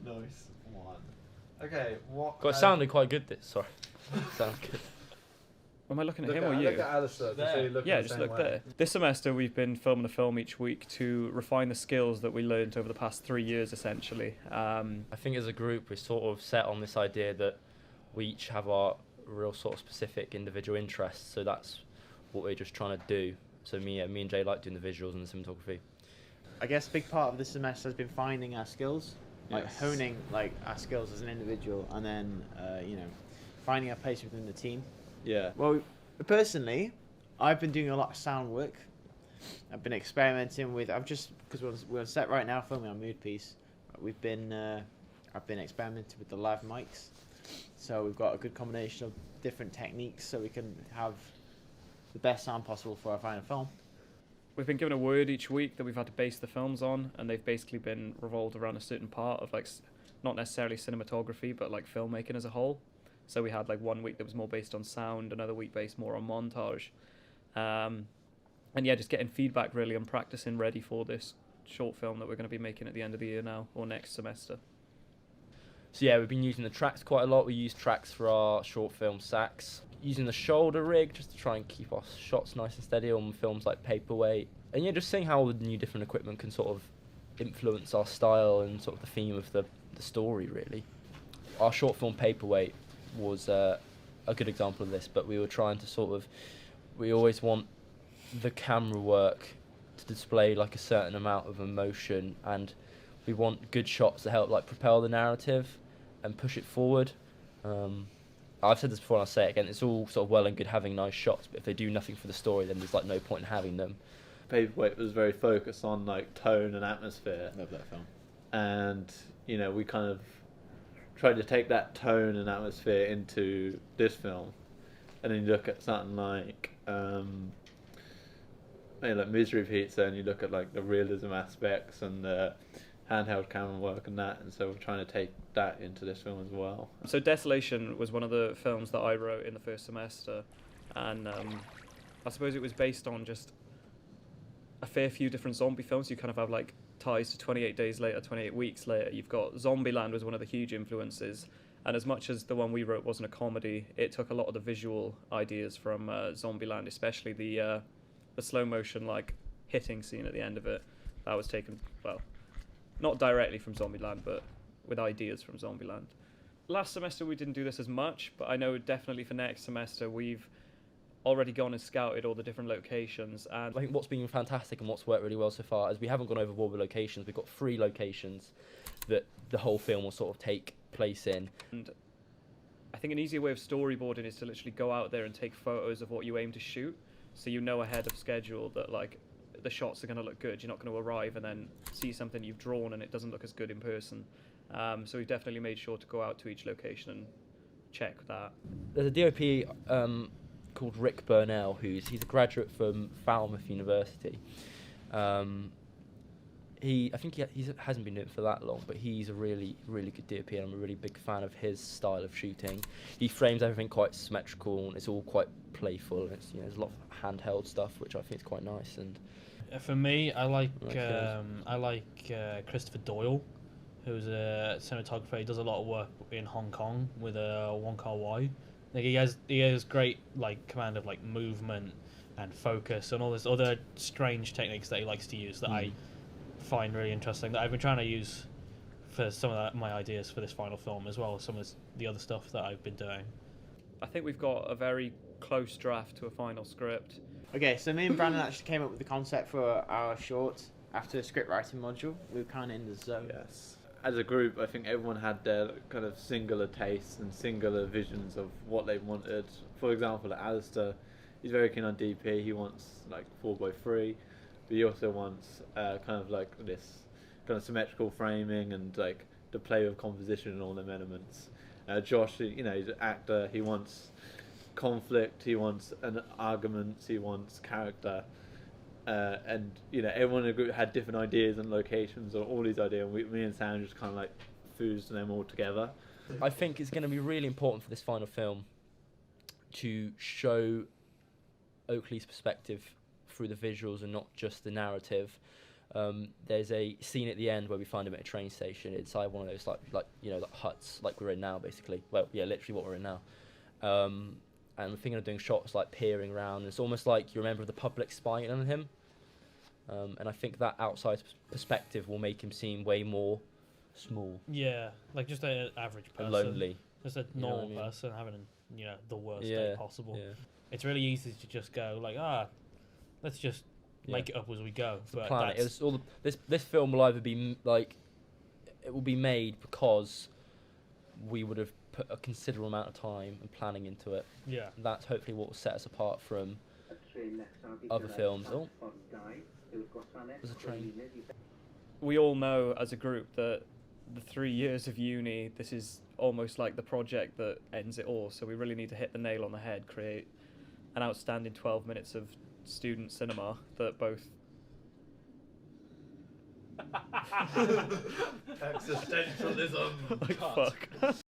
Nice one. Okay, what? God, it sounded quite good. This, sorry, sounds good. Am I looking at Look him at, or you? look at Alistair. There. So you look Yeah, the just same look way. there. This semester we've been filming a film each week to refine the skills that we learned over the past 3 years, essentially. I think as a group, we're sort of set on this idea that we each have our real sort of specific individual interests. So that's what we're just trying to do. So me and Jay like doing the visuals and the cinematography. I guess a big part of this semester has been finding our skills, like Yes. honing like our skills as an individual, and then finding our place within the team. Yeah. Well, personally, I've been doing a lot of sound work. I've been experimenting with. Because we're on set right now filming our mood piece. I've been experimenting with the live mics, so we've got a good combination of different techniques, so we can have the best sound possible for our final film. We've been given a word each week that we've had to base the films on, and they've basically been revolved around a certain part of not necessarily cinematography, but like filmmaking as a whole. So we had like 1 week that was more based on sound, another week based more on montage, and yeah, just getting feedback really and practicing ready for this short film that we're going to be making at the end of the year now or next semester. So yeah, we've been using the tracks quite a lot. We use tracks for our short film Sax. Using the shoulder rig just to try and keep our shots nice and steady on films like Paperweight. And yeah, just seeing how all the new different equipment can sort of influence our style and sort of the theme of the story, really. Our short film Paperweight was a good example of this, but we were trying to we always want the camera work to display like a certain amount of emotion, and we want good shots to help like propel the narrative and push it forward. I've said this before and I'll say it again, it's all sort of well and good having nice shots, but if they do nothing for the story, then there's like no point in having them. Paperweight was very focused on like tone and atmosphere. Love that film. And we kind of tried to take that tone and atmosphere into this film, and then you look at something like like Misery Pizza, and you look at like the realism aspects and the handheld camera work and that, and so we're trying to take that into this film as well. So Desolation was one of the films that I wrote in the first semester, and I suppose it was based on just a fair few different zombie films. You kind of have like ties to 28 Days Later, 28 Weeks Later. You've got Zombieland was one of the huge influences, and as much as the one we wrote wasn't a comedy, it took a lot of the visual ideas from Zombieland, especially the slow motion like hitting scene at the end of it. That was taken, well, not directly from Zombieland, but with ideas from Zombieland. Last semester we didn't do this as much, but I know definitely for next semester we've already gone and scouted all the different locations. And I think what's been fantastic and what's worked really well so far is we haven't gone overboard with locations. We've got 3 locations that the whole film will sort of take place in. And I think an easier way of storyboarding is to literally go out there and take photos of what you aim to shoot, so you know ahead of schedule that like the shots are going to look good. You're not going to arrive and then see something you've drawn and it doesn't look as good in person. So we've definitely made sure to go out to each location and check that. There's a DOP called Rick Burnell, he's a graduate from Falmouth University. He hasn't been doing it for that long, but he's a really, really good DOP, and I'm a really big fan of his style of shooting. He frames everything quite symmetrical, and it's all quite playful, and it's, there's a lot of handheld stuff, which I think is quite nice. And for me, I like Christopher Doyle, who's a cinematographer. He does a lot of work in Hong Kong with Wong Kar-wai. Like he has great like command of like movement and focus and all this other strange techniques that he likes to use that I find really interesting, that I've been trying to use for some of my ideas for this final film, as well as some of the other stuff that I've been doing. I think we've got a very close draft to a final script. Okay, so me and Brandon actually came up with the concept for our short after the script writing module. We were kind of in the zone. Yes. As a group, I think everyone had their kind of singular tastes and singular visions of what they wanted. For example, Alistair, he's very keen on DP. He wants like 4x3, but he also wants kind of like this kind of symmetrical framing and like the play of composition and all them elements. Josh, he's an actor. He wants conflict. He wants an argument. He wants character. And everyone in the group had different ideas and locations or all these ideas, and me and Sam just kind of like fused them all together. I think it's going to be really important for this final film to show Oakley's perspective through the visuals and not just the narrative. There's a scene at the end where we find him at a train station inside one of those like huts like we're in now, basically. Well, yeah, literally what we're in now. And we're thinking of doing shots like peering around. It's almost like you remember the public spying on him. And I think that outside perspective will make him seem way more small Yeah, like just an average person. and lonely. Just a You know what I normal mean? person having, the worst Yeah, day possible. yeah. It's really easy to just go like, let's just make it up as we go. The But planet. that's- It's all this film will either be it will be made because we would have put a considerable amount of time and planning into it. yeah. That's hopefully what will set us apart from other films. Oh, there's a train. We all know as a group that the 3 years of uni, this is almost like the project that ends it all. So we really need to hit the nail on the head, create an outstanding 12 minutes of student cinema that both... Existentialism. Like, fuck.